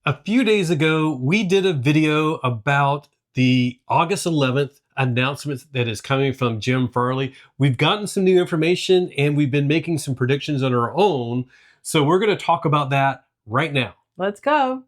A few days ago, we did a video about the August 11th announcement that is coming from Jim Farley. We've gotten some new information and we've been making some predictions on our own. So we're going to talk about that right now. Let's go.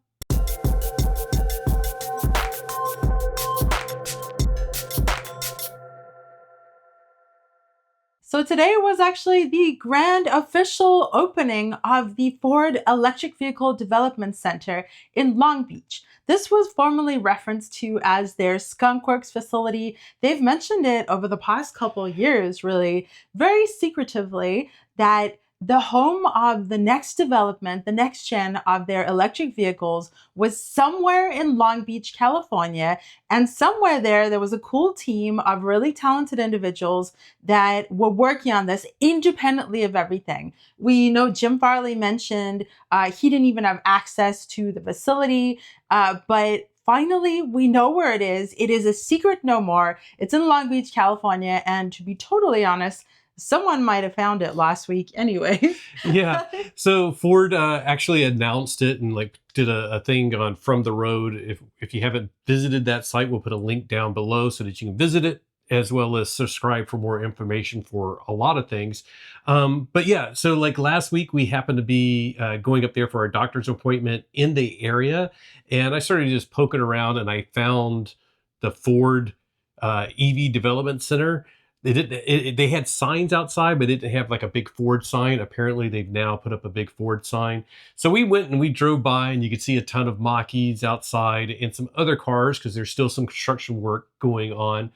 So today was actually the grand official opening of the Ford Electric Vehicle Development Center in Long Beach. This was formerly referenced to as their skunkworks facility. They've mentioned it over the past couple of years, really, very secretively, that the home of the next development, the next gen of their electric vehicles was somewhere in Long Beach, California. And somewhere there was a cool team of really talented individuals that were working on this independently of everything. We know Jim Farley mentioned he didn't even have access to the facility, but finally, we know where it is. It is a secret no more. It's in Long Beach, California. And to be totally honest, someone might have found it last week anyway. Yeah. So Ford actually announced it and did a thing on From the Road. If you haven't visited that site, we'll put a link down below so that you can visit it, as well as subscribe for more information for a lot of things. But yeah, so like last week, we happened to be going up there for a doctor's appointment in the area. And I started just poking around and I found the Ford EV Development Center. They had signs outside, but it didn't have like a big Ford sign. Apparently they've now put up a big Ford sign. So we went and we drove by and you could see a ton of Mach-E's outside and some other cars because there's still some construction work going on.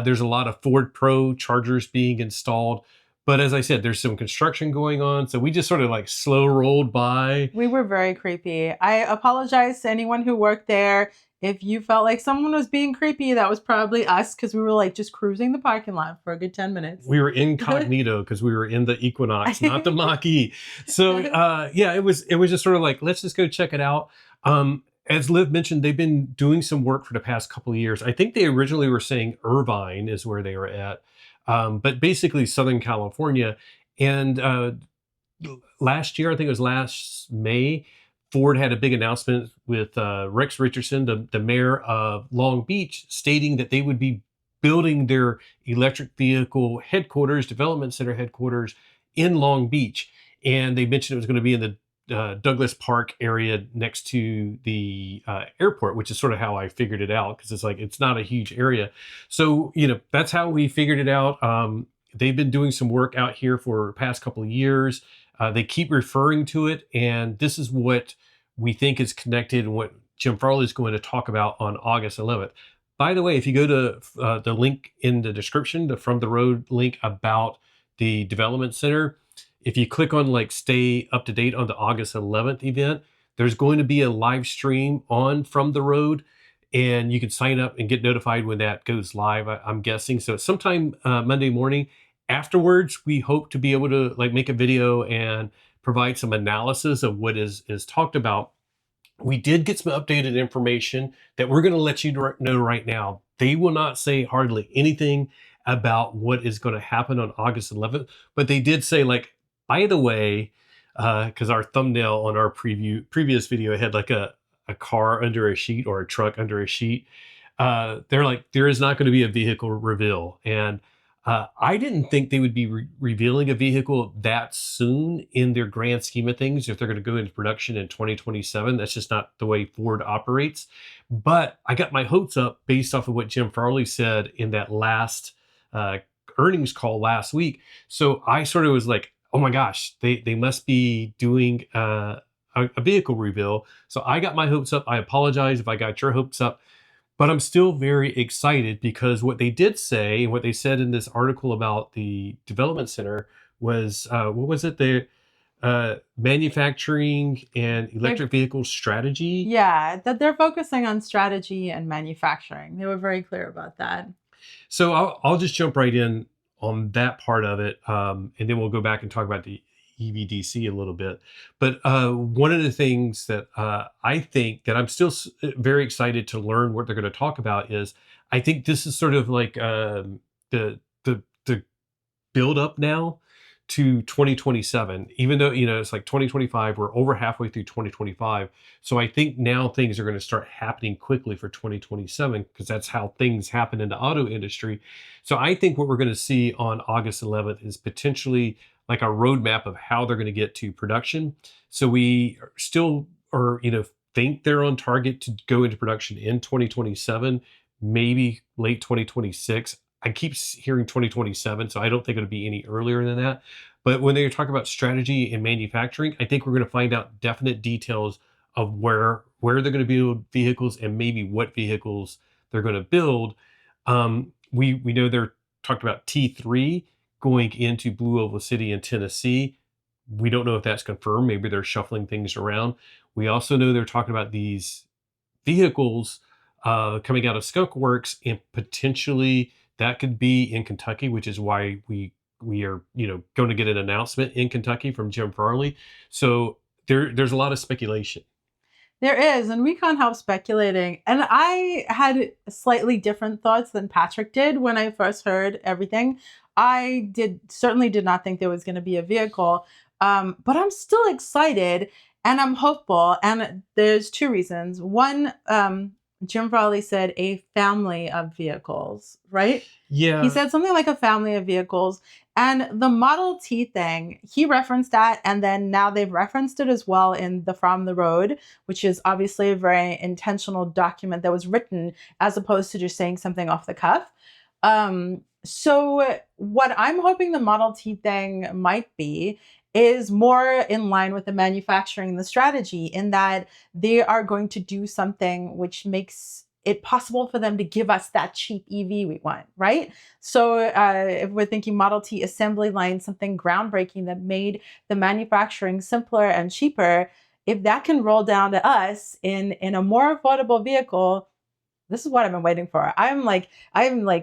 There's a lot of Ford Pro chargers being installed. But as I said, there's some construction going on. So we just sort of like slow rolled by. We were very creepy. I apologize to anyone who worked there. If you felt like someone was being creepy, that was probably us because we were like just cruising the parking lot for a good 10 minutes. We were incognito because we were in the Equinox, not the Mach-E. So yeah, it was just sort of like, let's just go check it out. As Liv mentioned, they've been doing some work for the past couple of years. I think they originally were saying Irvine is where they were at, but basically Southern California. And last year, I think it was last May, Ford had a big announcement with Rex Richardson, the mayor of Long Beach, stating that they would be building their electric vehicle headquarters, development center headquarters in Long Beach. And they mentioned it was going to be in the Douglas Park area next to the airport, which is sort of how I figured it out because it's not a huge area. So, that's how we figured it out. They've been doing some work out here for the past couple of years. They keep referring to it, and this is what we think is connected and what Jim Farley is going to talk about on August 11th. By the way, if you go to the link in the description, the From the Road link about the development center, if you click on stay up to date on the August 11th event, there's going to be a live stream on From the Road, and you can sign up and get notified when that goes live, I'm guessing. So sometime Monday morning. Afterwards, we hope to be able to make a video and provide some analysis of what is talked about. We did get some updated information that we're going to let you know right now. They will not say hardly anything about what is going to happen on August 11th, but they did say by the way, because our thumbnail on our previous video had a car under a sheet or a truck under a sheet. They're like, there is not going to be a vehicle reveal. And I didn't think they would be revealing a vehicle that soon in their grand scheme of things. If they're going to go into production in 2027, that's just not the way Ford operates. But I got my hopes up based off of what Jim Farley said in that last earnings call last week. So I sort of was like, oh my gosh, they must be doing a vehicle reveal. So I got my hopes up. I apologize if I got your hopes up. But I'm still very excited because what they did say and what they said in this article about the development center was, what was it? The manufacturing and electric vehicle strategy. Yeah, that they're focusing on strategy and manufacturing. They were very clear about that. So I'll just jump right in on that part of it. And then we'll go back and talk about the EVDC a little bit. But one of the things that I think that I'm still very excited to learn what they're going to talk about is, I think this is sort of like the build up now to 2027, even though, it's like 2025, we're over halfway through 2025. So I think now things are going to start happening quickly for 2027 because that's how things happen in the auto industry. So I think what we're going to see on August 11th is potentially like a roadmap of how they're going to get to production. So we still are, think they're on target to go into production in 2027, maybe late 2026. I keep hearing 2027, so I don't think it'll be any earlier than that. But when they talk about strategy and manufacturing, I think we're going to find out definite details of where they're going to build vehicles and maybe what vehicles they're going to build. We know they're talked about T3 going into Blue Oval City in Tennessee. We don't know if that's confirmed. Maybe they're shuffling things around. We also know they're talking about these vehicles coming out of skunkworks, and potentially that could be in Kentucky, which is why we are going to get an announcement in Kentucky from Jim Farley. So there's a lot of speculation. There is, and we can't help speculating. And I had slightly different thoughts than Patrick did when I first heard everything. I certainly did not think there was going to be a vehicle, but I'm still excited and I'm hopeful. And there's two reasons. One, Jim Farley said a family of vehicles, right? Yeah. He said something like a family of vehicles. And the Model T thing, he referenced that. And then now they've referenced it as well in the From the Road, which is obviously a very intentional document that was written as opposed to just saying something off the cuff. So what I'm hoping the Model T thing might be is more in line with the manufacturing, the strategy, in that they are going to do something which makes it possible for them to give us that cheap EV we want, right? So if we're thinking Model T assembly line, something groundbreaking that made the manufacturing simpler and cheaper, if that can roll down to us in a more affordable vehicle, this is what I've been waiting for. I'm like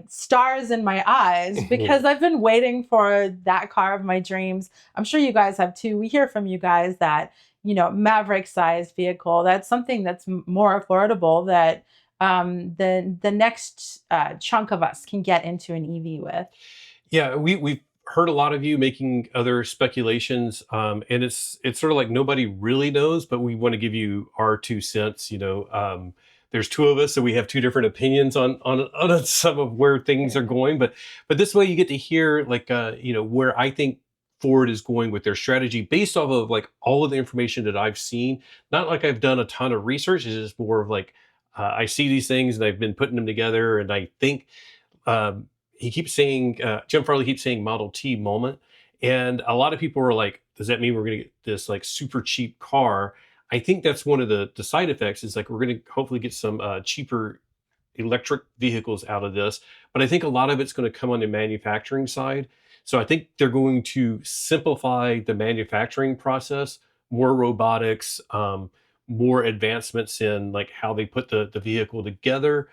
stars in my eyes because I've been waiting for that car of my dreams. I'm sure you guys have too. We hear from you guys that, Maverick sized vehicle, that's something that's more affordable that the next chunk of us can get into an EV with. Yeah, we've heard a lot of you making other speculations, and it's sort of like nobody really knows, but we want to give you our 2 cents. There's two of us, so we have two different opinions on some of where things are going. But this way, you get to hear where I think Ford is going with their strategy based off of like all of the information that I've seen. Not like I've done a ton of research. It's just more of like I see these things and I've been putting them together, and I think he keeps saying Jim Farley keeps saying Model T moment, and a lot of people are like, does that mean we're going to get this like super cheap car? I think that's one of the side effects is like we're going to hopefully get some cheaper electric vehicles out of this, but I think a lot of it's going to come on the manufacturing side. So I think they're going to simplify the manufacturing process, more robotics, more advancements in like how they put the vehicle together.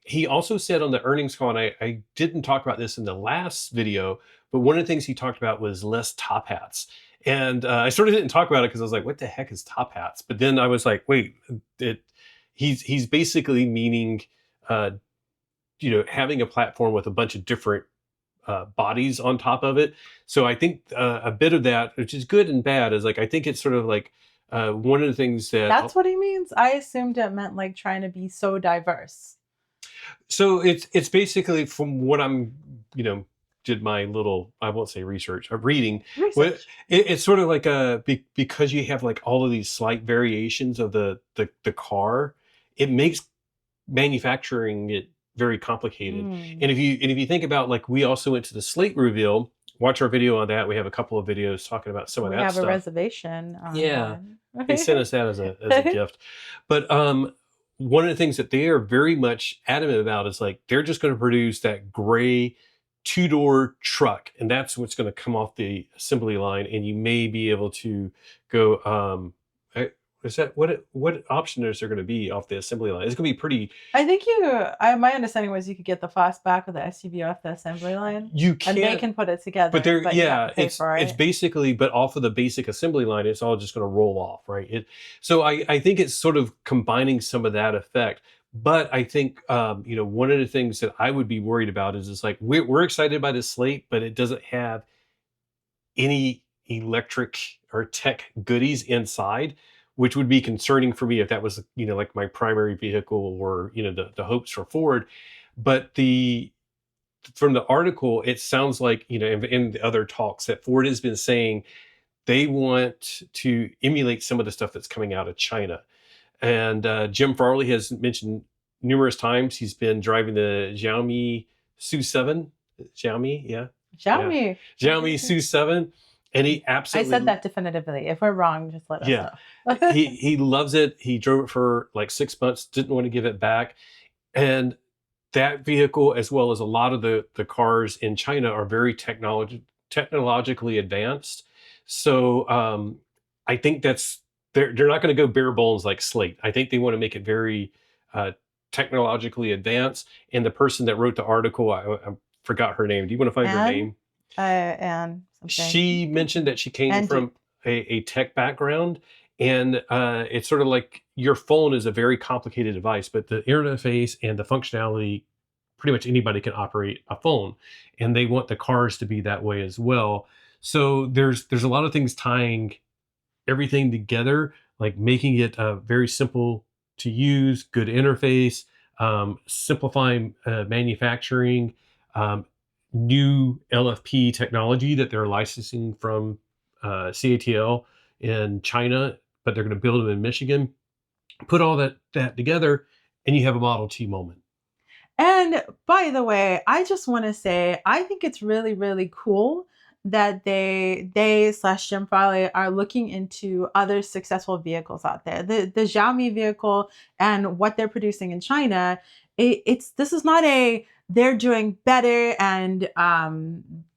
He also said on the earnings call, and I didn't talk about this in the last video, but one of the things he talked about was less top hats. And I sort of didn't talk about it because I was like, what the heck is top hats? But then I was like, wait, he's basically meaning, having a platform with a bunch of different bodies on top of it. So I think a bit of that, which is good and bad, is like, I think it's sort of like one of the things That's what he means. I assumed it meant like trying to be so diverse. So it's basically from what I'm, did my little, I won't say research, reading. It's sort of like because you have like all of these slight variations of the car, it makes manufacturing it very complicated. And if you think about, like, we also went to the Slate reveal, watch our video on that. We have a couple of videos talking about some of that stuff. We have a reservation. Yeah. They sent us that as a gift. But one of the things that they are very much adamant about is like they're just going to produce that gray 2-door truck, and that's what's going to come off the assembly line. And you may be able to go is that what option is there going to be off the assembly line? It's going to be pretty. I think my understanding was you could get the fastback or the SUV off the assembly line. You can, and they can put it together. But it's basically, but off of the basic assembly line, it's all just going to roll off, right? So I think it's sort of combining some of that effect. But I think one of the things that I would be worried about is like we're excited by this slate, but it doesn't have any electric or tech goodies inside, which would be concerning for me if that was, like my primary vehicle or, the hopes for Ford. But from the article, it sounds like, in the other talks that Ford has been saying they want to emulate some of the stuff that's coming out of China. And Jim Farley has mentioned numerous times he's been driving the Xiaomi SU7. Xiaomi, yeah. Xiaomi. Xiaomi SU7. And he I absolutely said that definitively. If we're wrong, just let us know. he loves it. He drove it for like 6 months, didn't want to give it back. And that vehicle, as well as a lot of the cars in China, are very technologically advanced. So I think they're not going to go bare bones like Slate. I think they want to make it very technologically advanced. And the person that wrote the article, I forgot her name. Do you want to find her name? Anne. She mentioned that she came from a tech background. And it's sort of like your phone is a very complicated device, but the interface and the functionality, pretty much anybody can operate a phone. And they want the cars to be that way as well. So there's a lot of things tying everything together, like making it very simple to use, good interface, simplifying manufacturing, new LFP technology that they're licensing from CATL in China, but they're going to build them in Michigan. Put all that together, and you have a Model T moment. And by the way, I just want to say, I think it's really, really cool that they/Jim Farley are looking into other successful vehicles out there. The Xiaomi vehicle and what they're producing in China, this is not a they're doing better and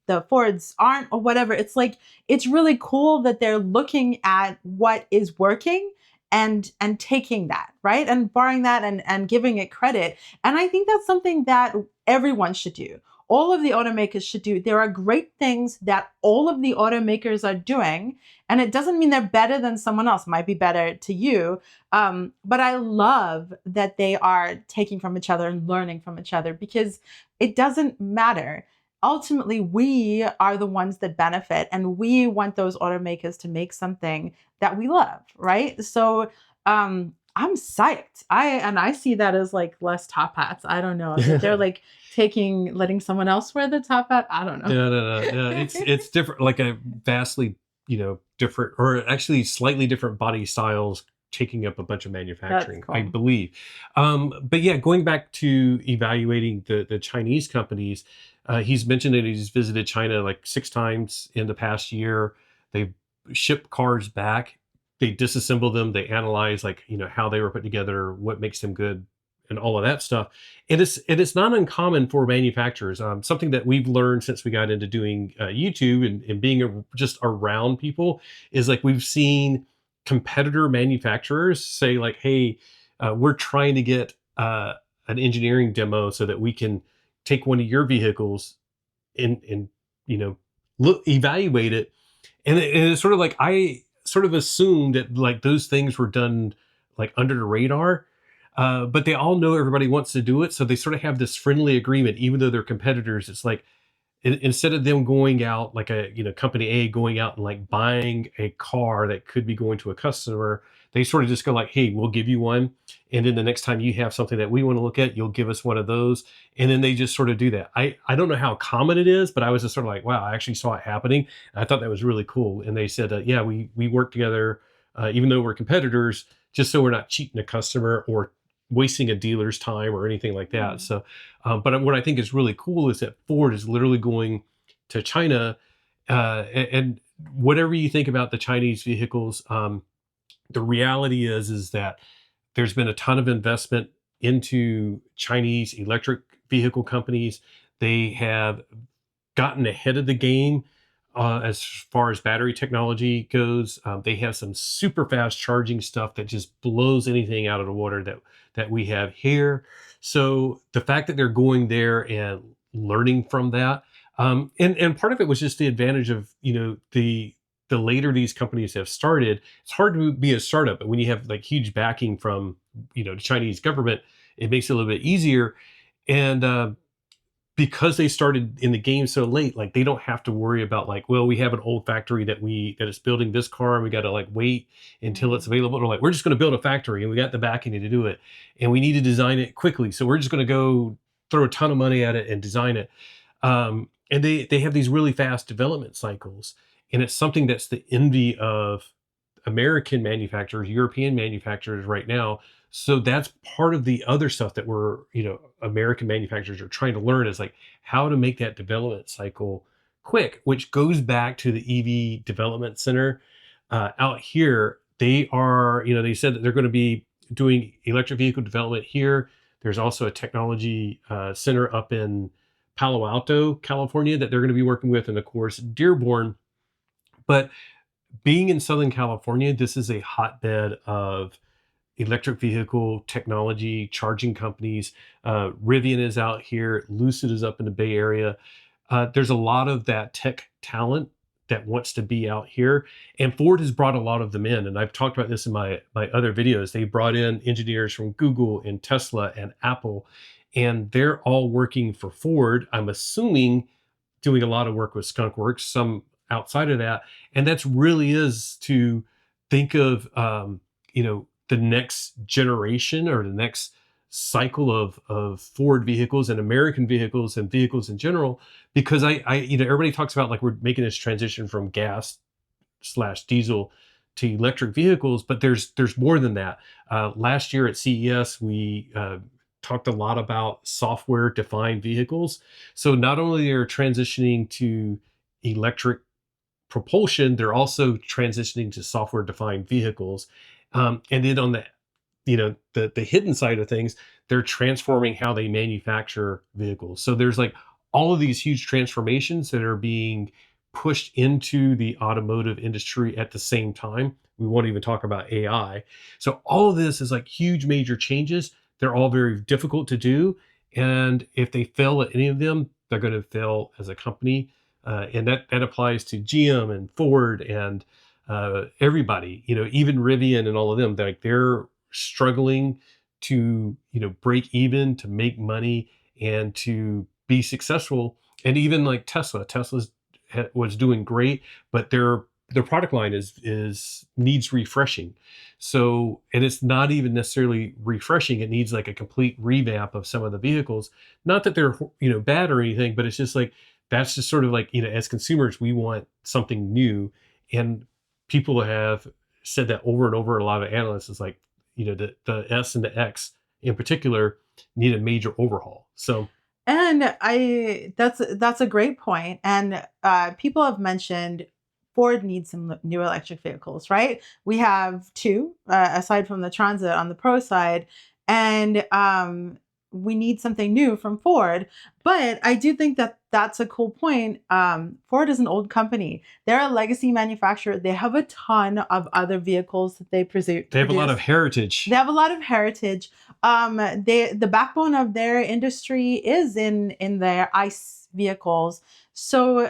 the Fords aren't or whatever. It's like it's really cool that they're looking at what is working and taking that, right, and borrowing that and giving it credit. And I think that's something that everyone should do. All of the automakers should do. There are great things that all of the automakers are doing, and it doesn't mean they're better than someone else. It might be better to you, but I love that they are taking from each other and learning from each other, because it doesn't matter. Ultimately, we are the ones that benefit, and we want those automakers to make something that we love, right? So I'm psyched. I see that as like less top hats. I don't know. They're like letting someone else wear the top hat. I don't know. No. It's different, like a vastly, different, or actually slightly different body styles taking up a bunch of manufacturing, cool. I believe. But yeah, going back to evaluating the Chinese companies, he's mentioned that he's visited China like 6 times in the past year. They've shipped cars back. They disassemble them. They analyze how they were put together, what makes them good, and all of that stuff. And it's not uncommon for manufacturers. Something that we've learned since we got into doing YouTube and being just around people is like we've seen competitor manufacturers say like, hey, we're trying to get an engineering demo so that we can take one of your vehicles and evaluate it. And it's sort of like, I sort of assumed that like those things were done like under the radar, but they all know everybody wants to do it. So they sort of have this friendly agreement, even though they're competitors. It's like, instead of them going out like company A going out and like buying a car that could be going to a customer, they sort of just go like, hey, we'll give you one. And then the next time you have something that we want to look at, you'll give us one of those. And then they just sort of do that. I don't know how common it is, but I was just sort of like, wow, I actually saw it happening. And I thought that was really cool. And they said, yeah, we work together, even though we're competitors, just so we're not cheating a customer or wasting a dealer's time or anything like that. Mm-hmm. So, but what I think is really cool is that Ford is literally going to China, and whatever you think about the Chinese vehicles, the reality is that there's been a ton of investment into Chinese electric vehicle companies. They have gotten ahead of the game as far as battery technology goes. They have some super fast charging stuff that just blows anything out of the water that we have here. So the fact that they're going there and learning from that, and part of it was just the advantage of the later these companies have started. It's hard to be a startup, but when you have like huge backing from the Chinese government, it makes it a little bit easier. And because they started in the game so late, like they don't have to worry about like, well, we have an old factory that is building this car and we got to like wait until it's available. Or like, we're just going to build a factory and we got the backing to do it and we need to design it quickly. So we're just going to go throw a ton of money at it and design it. And they have these really fast development cycles. And it's something that's the envy of American manufacturers, European manufacturers right now. So that's part of the other stuff that we're, American manufacturers are trying to learn is like how to make that development cycle quick, which goes back to the EV development center out here. They are, they said that they're going to be doing electric vehicle development here. There's also a technology center up in Palo Alto, California, that they're going to be working with, and of course, Dearborn. But being in Southern California, this is a hotbed of electric vehicle technology, charging companies. Rivian is out here. Lucid is up in the Bay Area. There's a lot of that tech talent that wants to be out here. And Ford has brought a lot of them in. And I've talked about this in my other videos. They brought in engineers from Google and Tesla and Apple, and they're all working for Ford. I'm assuming doing a lot of work with skunkworks, some outside of that. And that's really is to think of, the next generation or the next cycle of Ford vehicles and American vehicles and vehicles in general, because everybody talks about like we're making this transition from gas/diesel to electric vehicles, but there's more than that. Last year at CES, we talked a lot about software defined vehicles. So not only they're transitioning to electric propulsion, they're also transitioning to software defined vehicles. And then on the hidden side of things, they're transforming how they manufacture vehicles. So there's like all of these huge transformations that are being pushed into the automotive industry at the same time. We won't even talk about AI. So all of this is like huge major changes. They're all very difficult to do. And if they fail at any of them, they're going to fail as a company. And that applies to GM and Ford and everybody, even Rivian and all of them. They're struggling to, break even, to make money, and to be successful. And even like Tesla's was doing great, but their product line needs refreshing. So, and it's not even necessarily refreshing. It needs like a complete revamp of some of the vehicles. Not that they're, bad or anything, but it's just like, that's just sort of like, as consumers, we want something new. And people have said that over and over. A lot of analysts is like, the S and the X in particular need a major overhaul. So, and that's a great point. And people have mentioned Ford needs some new electric vehicles, right? We have two, aside from the Transit on the Pro side, and we need something new from Ford. But I do think that that's a cool point. Ford is an old company. They're a legacy manufacturer. They have a ton of other vehicles that they produce. They have a lot of heritage. They have a lot of heritage. The backbone of their industry is in their ICE vehicles. So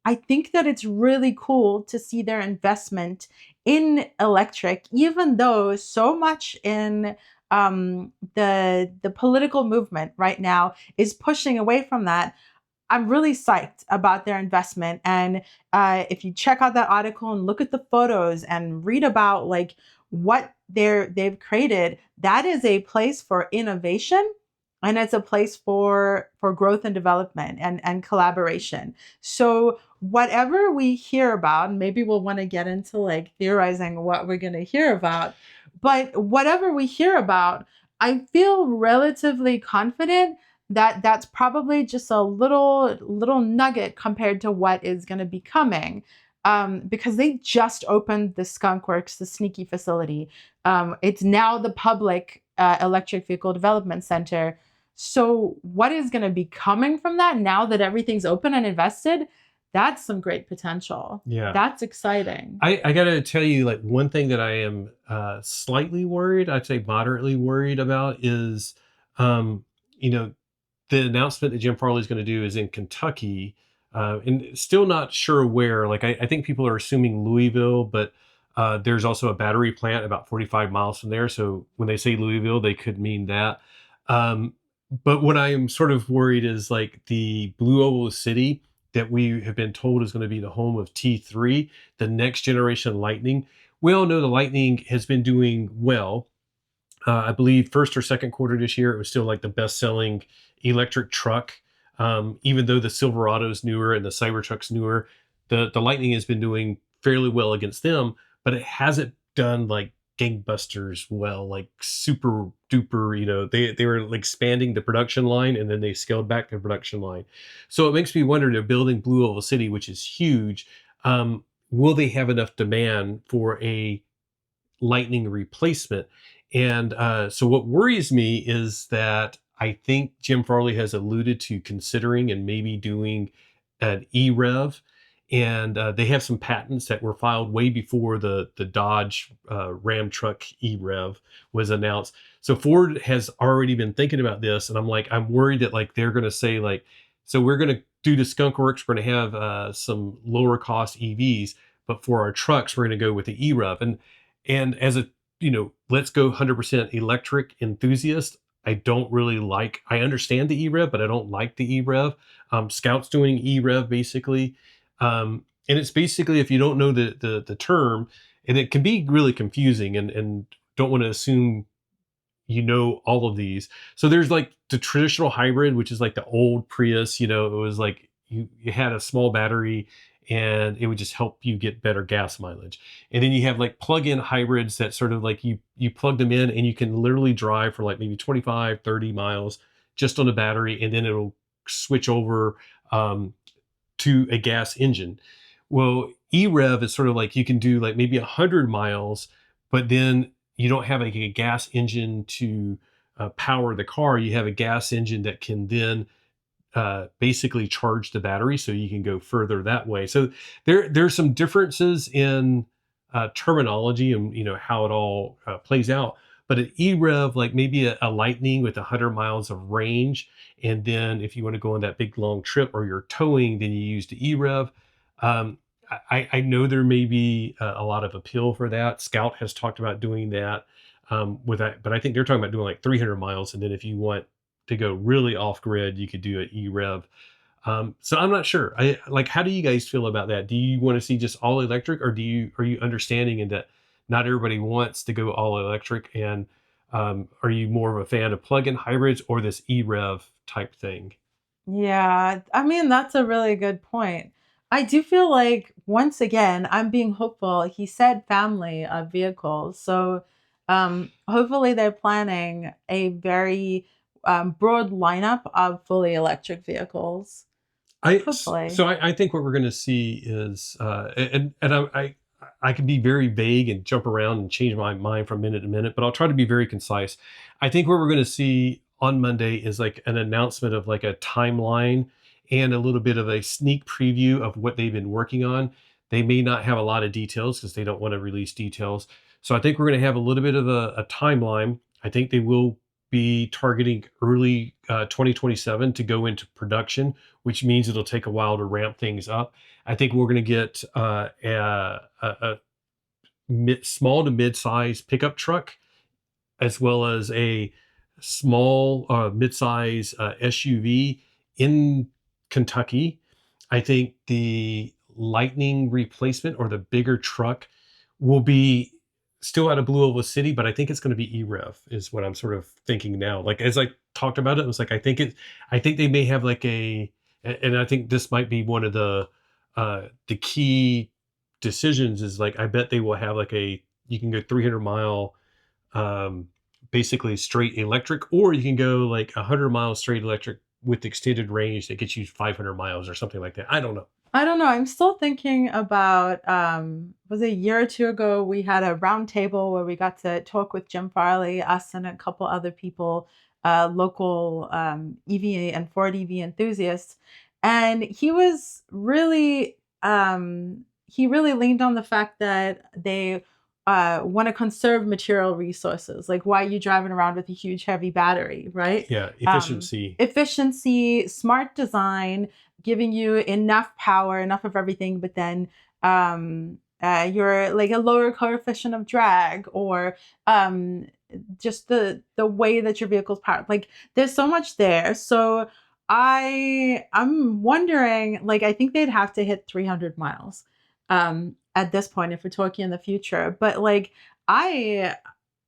I think that it's really cool to see their investment in electric, even though so much in the political movement right now is pushing away from that. I'm really psyched about their investment. And if you check out that article and look at the photos and read about like what they've created, that is a place for innovation, and it's a place for growth and development and collaboration. So whatever we hear about, maybe we'll want to get into like theorizing what we're going to hear about. But whatever we hear about, I feel relatively confident that that's probably just a little nugget compared to what is going to be coming, because they just opened the skunkworks, the sneaky facility. It's now the public electric vehicle development center. So what is going to be coming from that now that everything's open and invested? That's some great potential. Yeah. That's exciting. I got to tell you, like, one thing that I am slightly worried, I'd say moderately worried about is, the announcement that Jim Farley is going to do is in Kentucky, and still not sure where. Like, I think people are assuming Louisville, but there's also a battery plant about 45 miles from there. So when they say Louisville, they could mean that. but what I am sort of worried is like the Blue Oval City that we have been told is going to be the home of T3, the next generation Lightning. We all know the Lightning has been doing well. I believe first or second quarter this year, it was still like the best selling electric truck. Even though the Silverado's newer and the Cybertruck's newer, the Lightning has been doing fairly well against them, but it hasn't done like gangbusters well, like super duper. They were like expanding the production line and then they scaled back the production line. So it makes me wonder, they're building Blue Oval City, which is huge. Will they have enough demand for a Lightning replacement? And so what worries me is that I think Jim Farley has alluded to considering and maybe doing an EREV. And they have some patents that were filed way before the Dodge Ram truck EREV was announced. So Ford has already been thinking about this. And I'm worried that like they're going to say like, so we're going to do the skunkworks. We're going to have some lower cost EVs, but for our trucks, we're going to go with the EREV. And as a, let's go 100% electric enthusiast, I understand the EREV, but I don't like the EREV. Scout's doing EREV basically. And it's basically, if you don't know the term, and it can be really confusing, and don't want to assume all of these. So there's like the traditional hybrid, which is like the old Prius. It was like you had a small battery and it would just help you get better gas mileage. And then you have like plug-in hybrids that sort of like you plug them in and you can literally drive for like maybe 25, 30 miles just on the battery, and then it'll switch over to a gas engine. Well, EREV is sort of like you can do like maybe 100 miles, but then you don't have like a gas engine to power the car. You have a gas engine that can then basically charge the battery, so you can go further that way. So there's some differences in terminology and how it all plays out. But an EREV, like maybe a Lightning with 100 miles of range, and then if you want to go on that big long trip or you're towing, then you use the EREV. I know there may be a lot of appeal for that. Scout has talked about doing that with that, but I think they're talking about doing like 300 miles, and then if you want to go really off grid, you could do an EREV. So I'm not sure. How do you guys feel about that? Do you want to see just all electric, or are you understanding in that not everybody wants to go all electric? And are you more of a fan of plug-in hybrids or this EREV type thing? Yeah, I mean, that's a really good point. I do feel like, once again, I'm being hopeful. He said family of vehicles. So hopefully they're planning a very broad lineup of fully electric vehicles. Hopefully. I think what we're going to see is, I can be very vague and jump around and change my mind from minute to minute, but I'll try to be very concise. I think what we're going to see on Monday is like an announcement of like a timeline and a little bit of a sneak preview of what they've been working on. They may not have a lot of details because they don't want to release details. So I think we're going to have a little bit of a timeline. I think they will be targeting early 2027 to go into production, which means it'll take a while to ramp things up. I think we're going to get a small to mid-size pickup truck, as well as a small mid-size SUV in Kentucky. I think the Lightning replacement or the bigger truck will be still out of Blue Oval City, but I think it's going to be EREV is what I'm sort of thinking now. Like as I talked about it was like I think they may have like and I think this might be one of the key decisions is like I bet they will have like you can go 300-mile basically straight electric, or you can go like 100 miles straight electric with extended range that gets you 500 miles or something like that. I don't know. I'm still thinking about, was it a year or two ago, we had a round table where we got to talk with Jim Farley, us and a couple other people, local EV and Ford EV enthusiasts. And he was really, he really leaned on the fact that they want to conserve material resources. Like, why are you driving around with a huge heavy battery, right? Yeah, efficiency. Efficiency, smart design, giving you enough power, enough of everything, but then you're like a lower coefficient of drag, or just the way that your vehicle's powered. Like there's so much there. So I'm wondering, like, I think they'd have to hit 300 miles at this point if we're talking in the future. But like I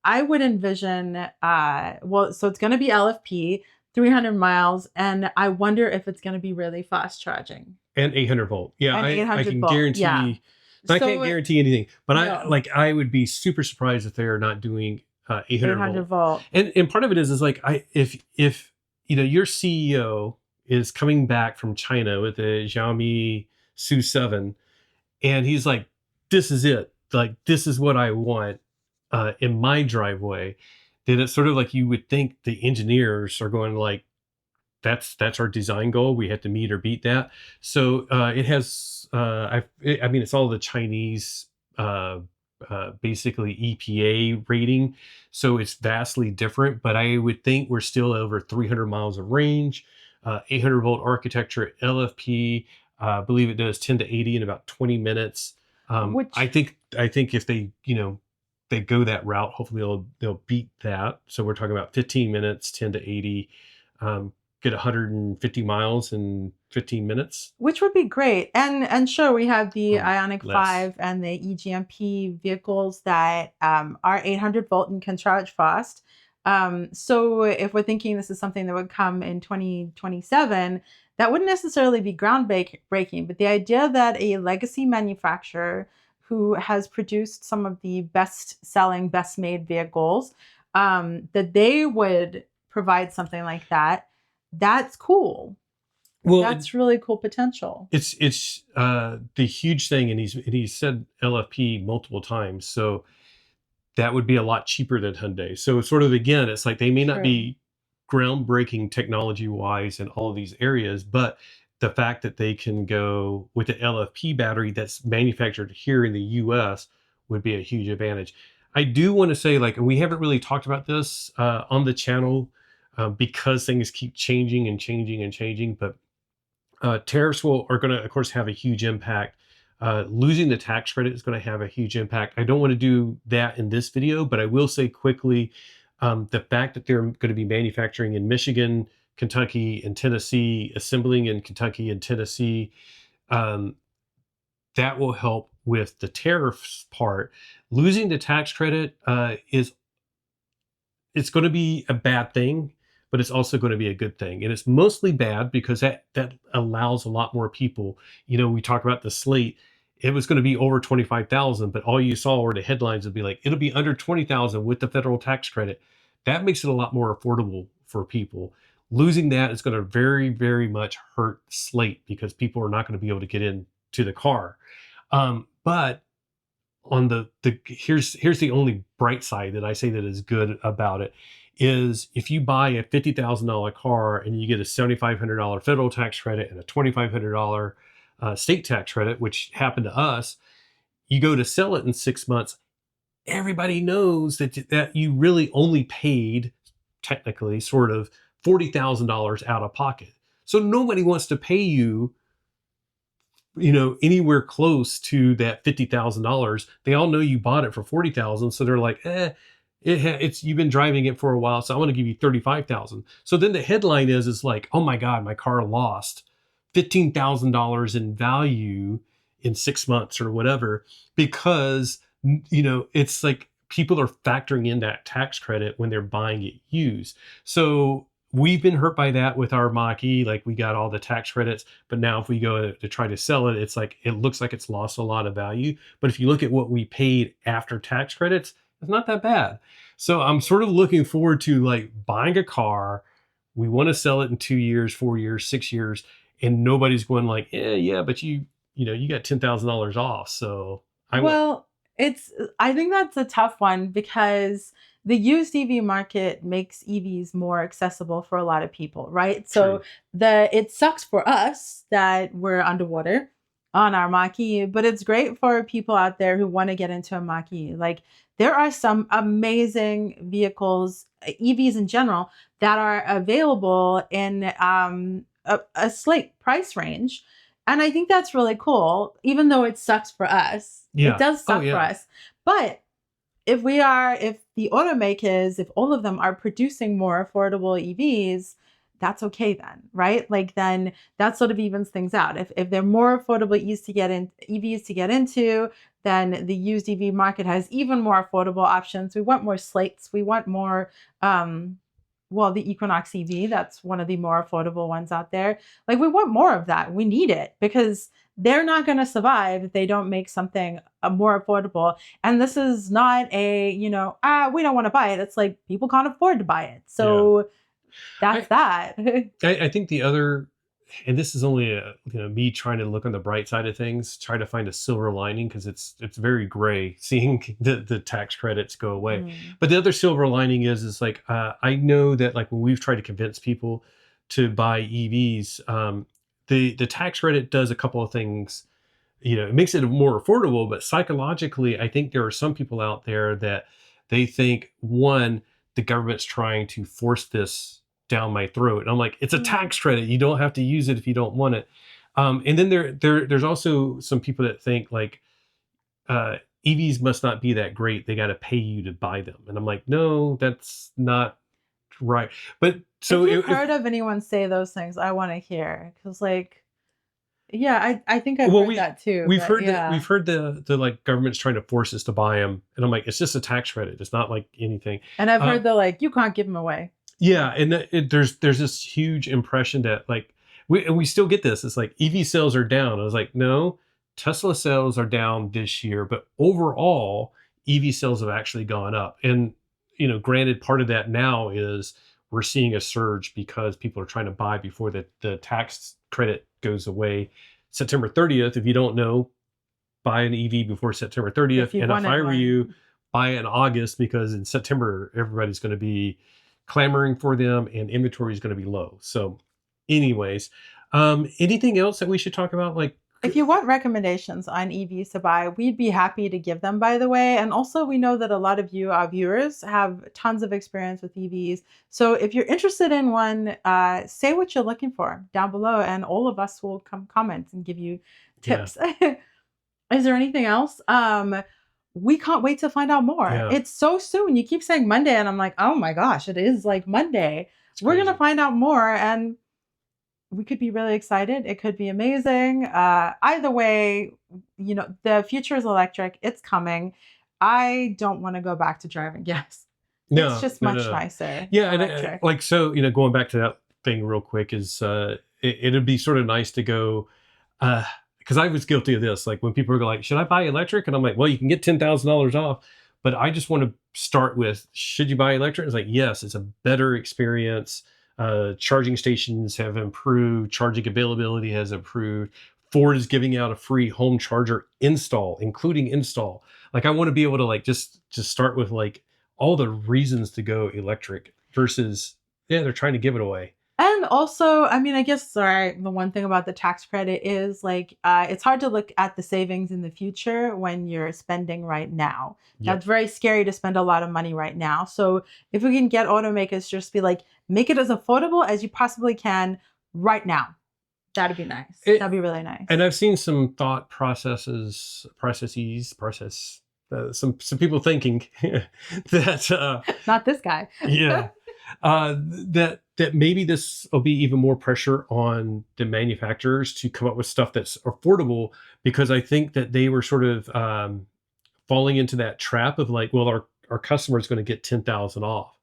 I would envision well, so it's going to be LFP, 300 miles, and I wonder if it's going to be really fast charging. And 800 volt. Yeah, And I 800 can volt. Yeah. guarantee. I can't So guarantee anything, but no, I would be super surprised if they are not doing 800 800 volt. volt. And part of it is like if your CEO is coming back from China with the Xiaomi Su 7, and he's like, this is it, like this is what I want in my driveway, then it's sort of like you would think the engineers are going like, that's our design goal. We have to meet or beat that. So it has, I mean, it's all the Chinese, basically EPA rating. So it's vastly different, but I would think we're still over 300 miles of range, 800 volt architecture, LFP. I believe it does 10 to 80 in about 20 minutes. Which I think if they, they go that route, hopefully they'll beat that. So we're talking about 15 minutes, 10 to 80. Get 150 miles in 15 minutes. which would be great. And sure, we have the Or Ionic less. 5 and the EGMP vehicles that are 800 volt and can charge fast. So if we're thinking this is something that would come in 2027, that wouldn't necessarily be groundbreaking, but the idea that a legacy manufacturer who has produced some of the best selling, best made vehicles, that they would provide something like that, that's cool. Well, That's really cool potential. it's the huge thing, and he's said LFP multiple times, so that would be a lot cheaper than Hyundai. So it's sort of, again, it's like they may not True. be groundbreaking technology wise in all of these areas, but the fact that they can go with the LFP battery that's manufactured here in the US would be a huge advantage. I do want to say, like, and we haven't really talked about this on the channel because things keep changing and changing and changing, but tariffs are going to, of course, have a huge impact. Losing the tax credit is going to have a huge impact. I don't want to do that in this video, but I will say quickly, the fact that they're going to be manufacturing in Michigan, Kentucky, and Tennessee, assembling in Kentucky and Tennessee, that will help with the tariffs part. Losing the tax credit it's going to be a bad thing, but it's also going to be a good thing. And it's mostly bad because that allows a lot more people. We talk about the slate. It was going to be over 25,000, but all you saw were the headlines would be like, it'll be under 20,000 with the federal tax credit. That makes it a lot more affordable for people. Losing that is going to very, very much hurt slate because people are not going to be able to get into the car. But on the here's the only bright side that I say that is good about it is if you buy a $50,000 car and you get a $7,500 federal tax credit and a $2,500 state tax credit, which happened to us, you go to sell it in 6 months. Everybody knows that you really only paid, technically, sort of $40,000 out of pocket. So nobody wants to pay you, anywhere close to that $50,000. They all know you bought it for $40,000, so they're like, it's you've been driving it for a while, so I want to give you $35,000. So then the headline is like, oh my God, my car lost $15,000 in value in 6 months or whatever, because it's like people are factoring in that tax credit when they're buying it used. So we've been hurt by that with our Mach-E. Like, we got all the tax credits, but now if we go to try to sell it, it's like, it looks like it's lost a lot of value. But if you look at what we paid after tax credits, it's not that bad. So I'm sort of looking forward to like buying a car. We want to sell it in 2 years, 4 years, 6 years, and nobody's going like, yeah, but you got $10,000 off. So I think that's a tough one because the used EV market makes EVs more accessible for a lot of people, right? So it sucks for us that we're underwater on our Mach-E, but it's great for people out there who want to get into a Mach-E. Like, there are some amazing vehicles, EVs in general, that are available in a slight price range. And I think that's really cool, even though it sucks for us. Yeah. It does suck for us. But if the automakers, if all of them are producing more affordable EVs, that's okay then, right? Like then that sort of evens things out. If they're more affordable EVs to get into, then the used EV market has even more affordable options. We want more slates. We want more, the Equinox EV, that's one of the more affordable ones out there. Like we want more of that. We need it because they're not going to survive if they don't make something more affordable. And this is not we don't want to buy it. It's like people can't afford to buy it. So that's that. I think the other, and this is only me trying to look on the bright side of things, try to find a silver lining, because it's very gray seeing the tax credits go away. But the other silver lining is like I know that like when we've tried to convince people to buy EVs, the tax credit does a couple of things. It makes it more affordable, but psychologically, I think there are some people out there that they think, one, the government's trying to force this down my throat. And I'm like, it's a tax credit. You don't have to use it if you don't want it. And then there's also some people that think like EVs must not be that great. They got to pay you to buy them. And I'm like, no, that's not right. But so if you've heard of anyone say those things, I want to hear, because like, yeah, I think I've heard that too. We've heard the like government's trying to force us to buy them, and I'm like, it's just a tax credit. It's not like anything. And I've heard you can't give them away. Yeah, and there's this huge impression that like we still get this. It's like EV sales are down. I was like, no, Tesla sales are down this year, but overall EV sales have actually gone up. And granted, part of that now is we're seeing a surge because people are trying to buy before the tax credit goes away September 30th. If you don't know, buy an EV before September 30th. And if I were you, buy it in August, because in September everybody's going to be clamoring for them and inventory is going to be low. So anyways, anything else that we should talk about? Like, if you want recommendations on EVs to buy, we'd be happy to give them, by the way. And also we know that a lot of you, our viewers, have tons of experience with EVs. So if you're interested in one, say what you're looking for down below, and all of us will comment and give you tips. Yeah. Is there anything else? We can't wait to find out more. Yeah. It's so soon. You keep saying Monday, and I'm like, oh my gosh, it is like Monday. We're going to find out more, and we could be really excited. It could be amazing. Either way, the future is electric. It's coming. I don't want to go back to driving gas. No, it's just much nicer. Yeah, and like, so, going back to that thing real quick is it'd be sort of nice to go, because I was guilty of this. Like when people are like, should I buy electric? And I'm like, well, you can get $10,000 off. But I just want to start with, should you buy electric? It's like, yes, it's a better experience. Charging stations have improved. Charging availability has improved. Ford is giving out a free home charger including install. Like I want to be able to like just start with like all the reasons to go electric versus, they're trying to give it away. And also, I mean, I guess, the one thing about the tax credit is like, it's hard to look at the savings in the future when you're spending right now. Yep. That's very scary to spend a lot of money right now. So if we can get automakers just be like, make it as affordable as you possibly can right now. That'd be nice. That'd be really nice. And I've seen some thought some people thinking that... Not this guy. Yeah. That maybe this will be even more pressure on the manufacturers to come up with stuff that's affordable, because I think that they were sort of falling into that trap of like, well, our customer is going to get 10,000 off.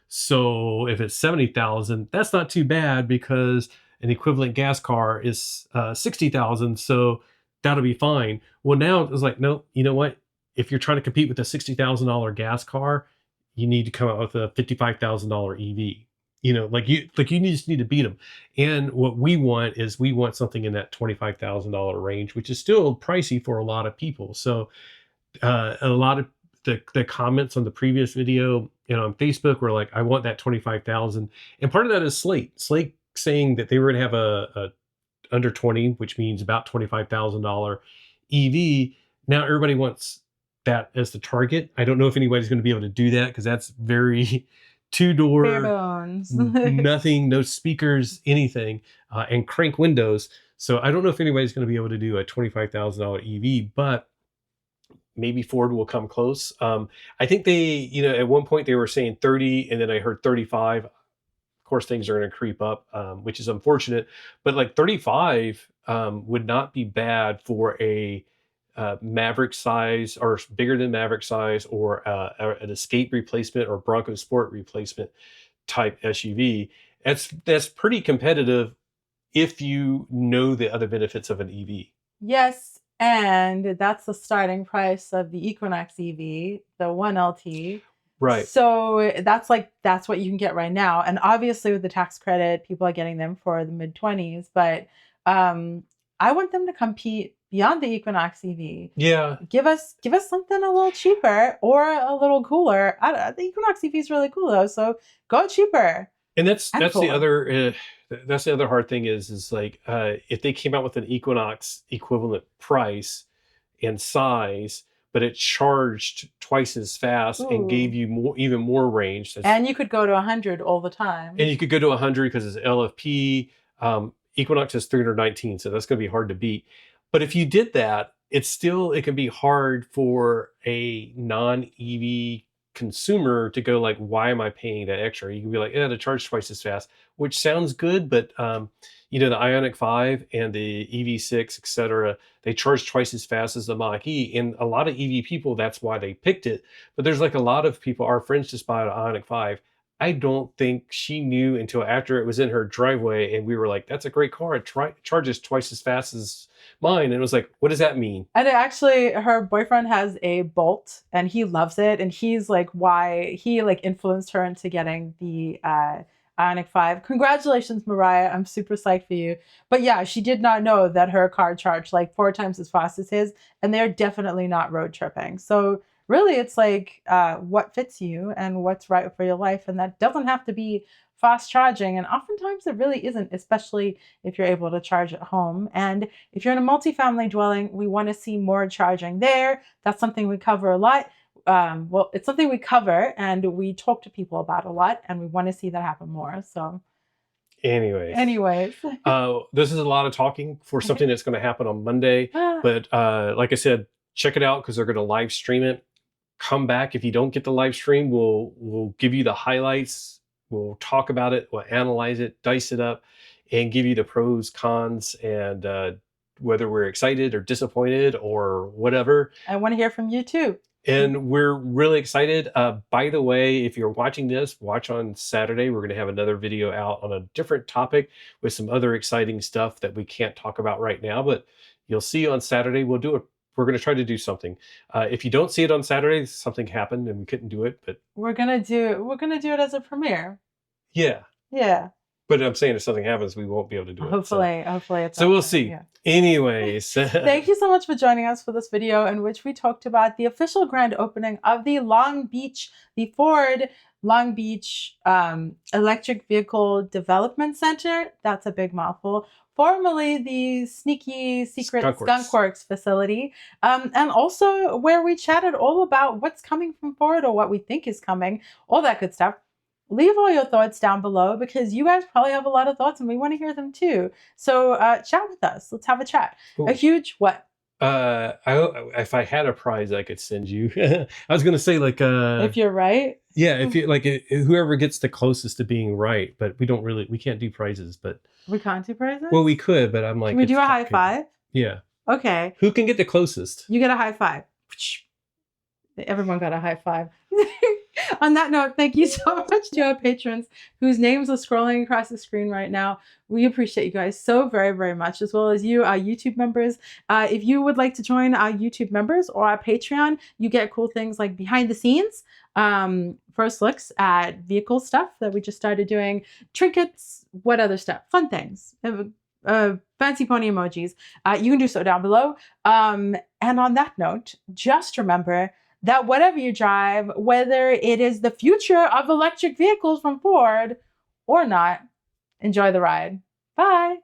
So if it's 70,000, that's not too bad because an equivalent gas car is 60,000. So that'll be fine. Well, now it's like, no, you know what? If you're trying to compete with a $60,000 gas car, you need to come out with a $55,000 EV. Like you just need to beat them. And what we want is something in that $25,000 range, which is still pricey for a lot of people. So a lot of the comments on the previous video, on Facebook were like, I want that 25,000. And part of that is Slate saying that they were going to have a under 20, which means about $25,000 EV. Now everybody wants that as the target. I don't know if anybody's going to be able to do that because that's very two-door, bare bones. Nothing, no speakers, anything, and crank windows. So I don't know if anybody's going to be able to do a $25,000 EV, but maybe Ford will come close. I think they, at one point they were saying 30, and then I heard 35. Of course, things are going to creep up, which is unfortunate. But like 35 would not be bad for a Maverick size or bigger than Maverick size, or an Escape replacement or Bronco Sport replacement type SUV. That's pretty competitive if you know the other benefits of an EV. Yes, and that's the starting price of the Equinox EV, the 1LT. Right. So that's what you can get right now. And obviously with the tax credit, people are getting them for the mid-20s. But I want them to compete beyond the Equinox EV. Yeah. Give us something a little cheaper or a little cooler. The Equinox EV is really cool though, so go cheaper. And that's cooler. the other hard thing is like if they came out with an Equinox equivalent price and size, but it charged twice as fast and gave you even more range. And you could go to 100 all the time. And you could go to 100 because it's LFP. Equinox is 319, so that's going to be hard to beat. But if you did that, it can be hard for a non-EV consumer to go like, why am I paying that extra? You can be like, yeah, to charge twice as fast, which sounds good, but the Ioniq 5 and the EV6, etc., they charge twice as fast as the Mach-E, and a lot of EV people, that's why they picked it. But there's like a lot of people, our friends just bought an Ioniq 5. I don't think she knew until after it was in her driveway, and we were like, that's a great car. It charges twice as fast as mine. And it was like, what does that mean? And actually, her boyfriend has a Bolt, and he loves it. And he's like, why he influenced her into getting the Ioniq 5. Congratulations, Mariah. I'm super psyched for you. But yeah, she did not know that her car charged like 4 times as fast as his, and they're definitely not road tripping. So really, it's like what fits you and what's right for your life. And that doesn't have to be fast charging. And oftentimes it really isn't, especially if you're able to charge at home. And if you're in a multifamily dwelling, we want to see more charging there. That's something we cover a lot. Well, it's something we cover and we talk to people about a lot, and we want to see that happen more. So anyways, this is a lot of talking for something that's going to happen on Monday. But like I said, check it out because they're going to live stream it. Come back. If you don't get the live stream, we'll give you the highlights. We'll talk about it. We'll analyze it, dice it up, and give you the pros, cons, and whether we're excited or disappointed or whatever. I want to hear from you too. And we're really excited. By the way, if you're watching this, watch on Saturday. We're going to have another video out on a different topic with some other exciting stuff that we can't talk about right now, but you'll see on Saturday. We're going to try to do something. If you don't see it on Saturday, something happened and we couldn't do it, but we're going to do it as a premiere. Yeah. Yeah. But I'm saying if something happens, we won't be able to do it. Hopefully it's so we'll see. Yeah. Anyways. Thank you so much for joining us for this video in which we talked about the official grand opening of the Ford Long Beach Electric Vehicle Development Center. That's a big mouthful. Formerly the sneaky secret skunkworks facility. And also where we chatted all about what's coming from Ford or what we think is coming, all that good stuff. Leave all your thoughts down below because you guys probably have a lot of thoughts and we want to hear them too. So chat with us. Let's have a chat. Cool. A huge what? If I had a prize, I could send you. I was going to say like... if you're right? Yeah, if you like whoever gets the closest to being right, but we can't do prizes, but... We can't do prizes? Well, we could, but I'm like... Can we do a high five? Yeah. Okay. Who can get the closest? You get a high five. Everyone got a high five. On that note, thank you so much to our patrons whose names are scrolling across the screen right now. We appreciate you guys so very, very much, as well as you, our YouTube members. If you would like to join our YouTube members or our Patreon, you get cool things like behind the scenes, first looks at vehicle stuff that we just started doing, trinkets, what other stuff, fun things, fancy pony emojis. You can do so down below. And on that note, just remember that whatever you drive, whether it is the future of electric vehicles from Ford or not, enjoy the ride. Bye.